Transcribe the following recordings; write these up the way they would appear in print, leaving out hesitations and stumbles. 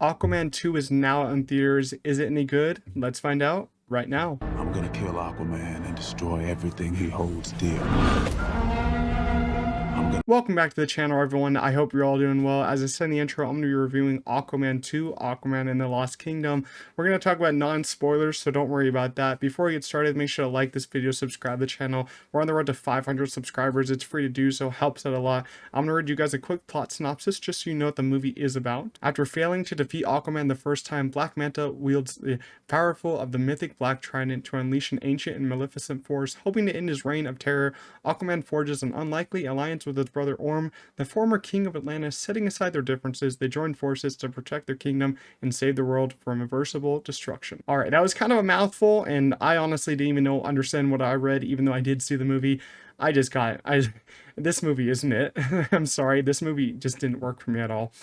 Aquaman 2 is now in theaters. Is it any good? Let's find out right now. I'm gonna kill Aquaman and destroy everything he holds dear. Welcome back to the channel, everyone. I hope you're all doing well. As I said in the intro, I'm going to be reviewing Aquaman 2, Aquaman and the Lost Kingdom. We're going to talk about non-spoilers, so don't worry about that. Before we get started, make sure to like this video, subscribe to the channel. We're on the road to 500 subscribers. It's free to do, so helps out a lot. I'm going to read you guys a quick plot synopsis just so you know what the movie is about. After failing to defeat Aquaman the first time, Black Manta wields the powerful of the mythic Black Trident to unleash an ancient and maleficent force. Hoping to end his reign of terror, Aquaman forges an unlikely alliance with his brother Orm, the former king of Atlantis. Setting aside their differences, they join forces to protect their kingdom and save the world from irreversible destruction. Alright, that was kind of a mouthful, and I honestly didn't even understand what I read, even though I did see the movie. I just got it. This movie isn't it. I'm sorry, this movie just didn't work for me at all.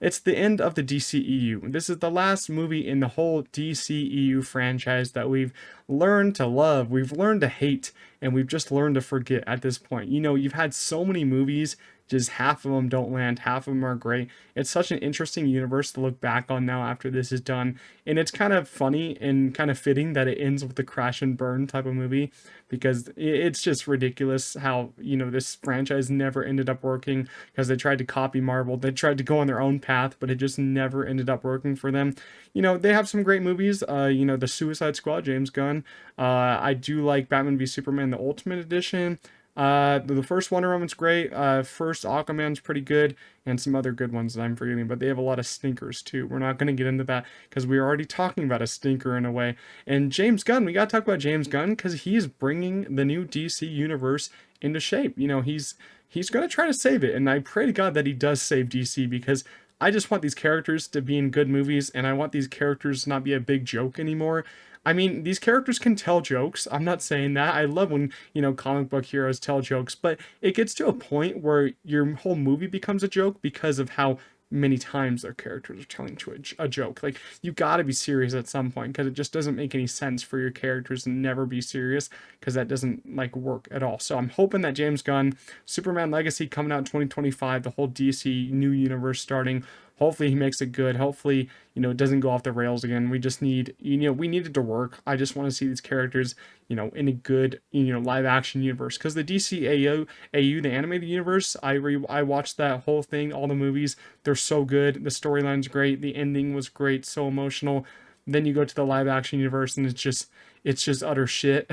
It's the end of the DCEU. This is the last movie in the whole DCEU franchise that we've learned to love, we've learned to hate, and we've just learned to forget at this point. You know, you've had so many movies, just half of them don't land, half of them are great. It's such an interesting universe to look back on now after this is done, and it's kind of funny and kind of fitting that it ends with the crash and burn type of movie, because it's just ridiculous how, you know, this franchise never ended up working because they tried to copy Marvel. They tried to go on their own path, but it just never ended up working for them. You know, they have some great movies. You know, the Suicide Squad, James Gunn. I do like Batman v Superman, the Ultimate Edition. The first Wonder Woman's great. First Aquaman's pretty good, and some other good ones that I'm forgetting, but they have a lot of stinkers too. We're not going to get into that because we're already talking about a stinker in a way. And James Gunn, we got to talk about James Gunn because he's bringing the new DC universe into shape. You know, he's going to try to save it, and I pray to God that he does save DC, because I just want these characters to be in good movies, and I want these characters to not be a big joke anymore. I mean, these characters can tell jokes. I'm not saying that. I love when, you know, comic book heroes tell jokes, but it gets to a point where your whole movie becomes a joke because of how many times their characters are telling to a joke. Like, you gotta be serious at some point, because it just doesn't make any sense for your characters to never be serious, because that doesn't like work at all. So I'm hoping that James Gunn, Superman Legacy coming out in 2025, the whole DC new universe starting, hopefully he makes it good. Hopefully, you know, it doesn't go off the rails again. We just need, you know, we need it to work. I just want to see these characters, you know, in a good, you know, live action universe. Because the DCEU, the animated universe, I watched that whole thing, all the movies. They're so good. The storyline's great. The ending was great. So emotional. Then you go to the live action universe, and it's just utter shit.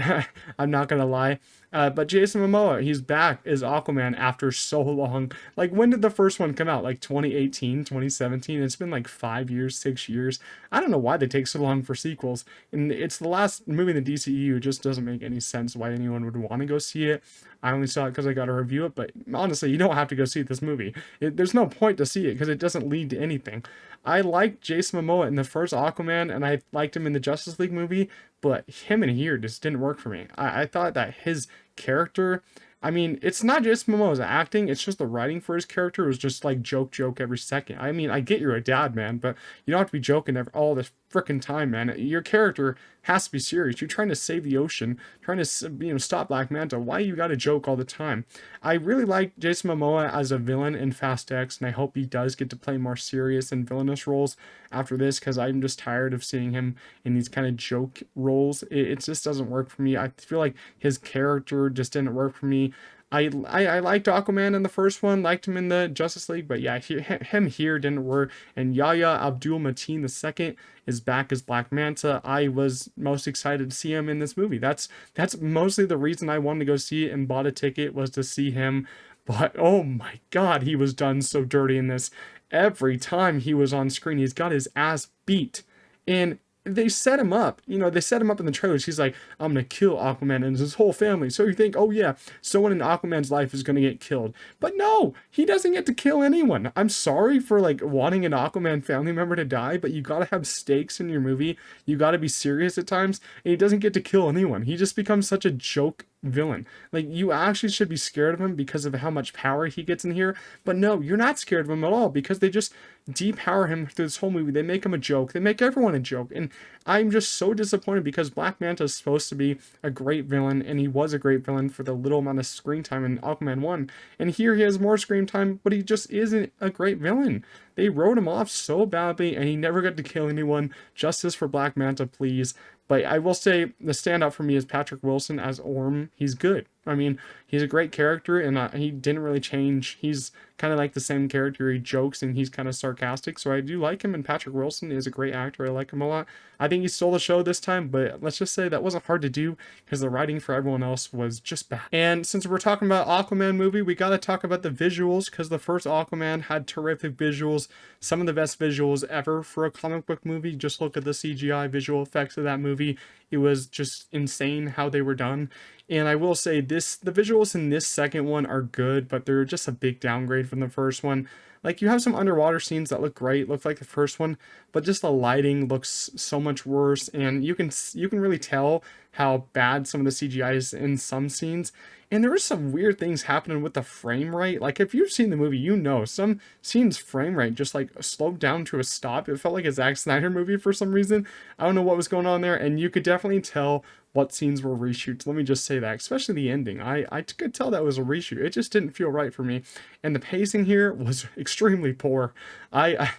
I'm not gonna lie. But Jason Momoa, he's back as Aquaman after so long. Like, when did the first one come out? Like 2018, 2017? It's been like 5 years, 6 years. I don't know why they take so long for sequels. And it's the last movie in the DCEU. It just doesn't make any sense why anyone would want to go see it. I only saw it because I got to review it, but honestly, you don't have to go see this movie. There's no point to see it because it doesn't lead to anything. I liked Jason Momoa in the first Aquaman, and I liked him in the Justice League movie, but him in here just didn't work for me. I thought that his character, I mean, it's not just Momoa's acting, it's just the writing for his character was just like joke every second. I mean, I get you're a dad, man, but you don't have to be joking all the freaking time, man. Your character has to be serious. You're trying to save the ocean, trying to, you know, stop Black Manta. Why you gotta joke all the time? I really like Jason Momoa as a villain in Fast X, and I hope he does get to play more serious and villainous roles after this, because I'm just tired of seeing him in these kind of joke roles. It just doesn't work for me. I feel like his character just didn't work for me. I liked Aquaman in the first one, liked him in the Justice League, but yeah, him here didn't work. And Yahya Abdul-Mateen II is back as Black Manta. I was most excited to see him in this movie. That's mostly the reason I wanted to go see it and bought a ticket, was to see him. But oh my God, he was done so dirty in this. Every time he was on screen, he's got his ass beat. And they set him up, you know, they set him up in the trailers. He's like, I'm gonna kill Aquaman and his whole family. So you think, oh yeah, someone in Aquaman's life is gonna get killed. But no, he doesn't get to kill anyone. I'm sorry for like wanting an Aquaman family member to die, but you gotta have stakes in your movie. You gotta be serious at times, and he doesn't get to kill anyone. He just becomes such a joke villain. Like, you actually should be scared of him because of how much power he gets in here, but no, you're not scared of him at all, because they just depower him through this whole movie. They make him a joke. They make everyone a joke, and I'm just so disappointed, because Black Manta is supposed to be a great villain, and he was a great villain for the little amount of screen time in Aquaman 1, and here he has more screen time, but he just isn't a great villain. they wrote him off so badly, and he never got to kill anyone. Justice for Black Manta, please. But I will say the standout for me is Patrick Wilson as Orm. He's good. I mean, he's a great character, and he didn't really change. He's kind of like the same character. He jokes and he's kind of sarcastic, so I do like him. And Patrick Wilson is a great actor. I like him a lot. I think he stole the show this time, but let's just say that wasn't hard to do because the writing for everyone else was just bad. And since we're talking about Aquaman movie, we got to talk about the visuals because the first Aquaman had terrific visuals, some of the best visuals ever for a comic book movie. Just look at the CGI visual effects of that movie. It was just insane how they were done. And I will say the visuals in this second one are good, but they're just a big downgrade from the first one. Like, you have some underwater scenes that look great, look like the first one, but just the lighting looks so much worse, and you can really tell how bad some of the CGI is in some scenes. And there are some weird things happening with the frame rate. Like, if you've seen the movie, you know some scenes frame rate just like slowed down to a stop. It felt like a Zack Snyder movie for some reason. I don't know what was going on there, and you could definitely tell what scenes were reshoots. Let me just say that, especially the ending. I could tell that was a reshoot. It just didn't feel right for me. And the pacing here was extremely poor. I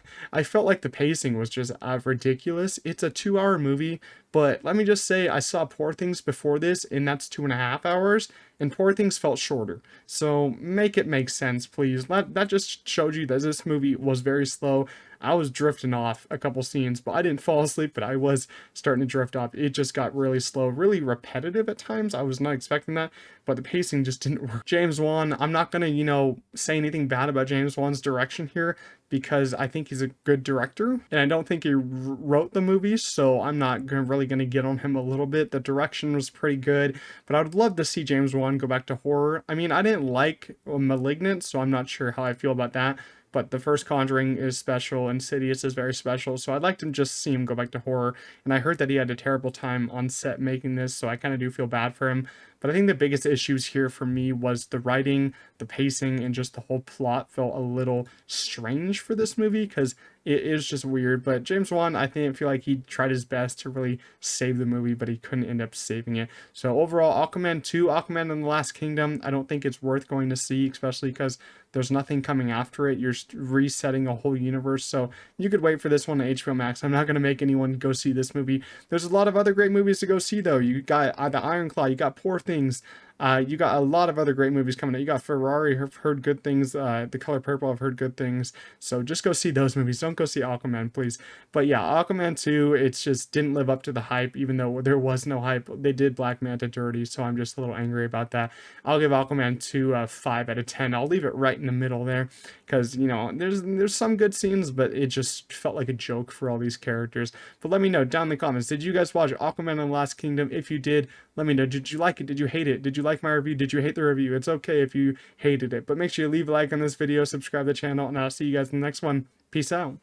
felt like the pacing was just ridiculous. It's a 2-hour movie, but let me just say I saw Poor Things before this, and that's 2.5 hours, and Poor Things felt shorter. So make it make sense, please. That just showed you that this movie was very slow. I was drifting off a couple scenes, but I didn't fall asleep, but I was starting to drift off. It just got really slow, really repetitive at times. I was not expecting that, but the pacing just didn't work. James Wan, I'm not going to, say anything bad about James Wan's direction here because I think he's a good director, and I don't think he wrote the movie, so I'm not really going to get on him a little bit. The direction was pretty good, but I would love to see James Wan go back to horror. I mean, I didn't like Malignant, so I'm not sure how I feel about that. But the first Conjuring is special, Insidious is very special, so I'd like to just see him go back to horror. And I heard that he had a terrible time on set making this, so I kind of do feel bad for him. But I think the biggest issues here for me was the writing, the pacing, and just the whole plot felt a little strange for this movie because it is just weird. But James Wan, I feel like he tried his best to really save the movie, but he couldn't end up saving it. So overall, Aquaman 2, Aquaman and the Last Kingdom, I don't think it's worth going to see, especially because there's nothing coming after it. You're resetting a whole universe, so you could wait for this one to HBO Max. I'm not going to make anyone go see this movie. There's a lot of other great movies to go see, though. You got the Iron Claw, you got Poor Things, you got a lot of other great movies coming out. You got Ferrari, I've heard good things. The Color Purple, I've heard good things. So just go see those movies. Don't go see Aquaman, please. But yeah, Aquaman 2, it just didn't live up to the hype, even though there was no hype. They did Black Manta dirty, so I'm just a little angry about that. I'll give Aquaman 2 a 5 out of 10. I'll leave it right in the middle there because, there's some good scenes, but it just felt like a joke for all these characters. But let me know down in the comments, did you guys watch Aquaman and the Last Kingdom? If you did, let me know. Did you like it? Did you hate it? Did you like my review? Did you hate the review? It's okay if you hated it, but make sure you leave a like on this video, subscribe to the channel, and I'll see you guys in the next one. Peace out.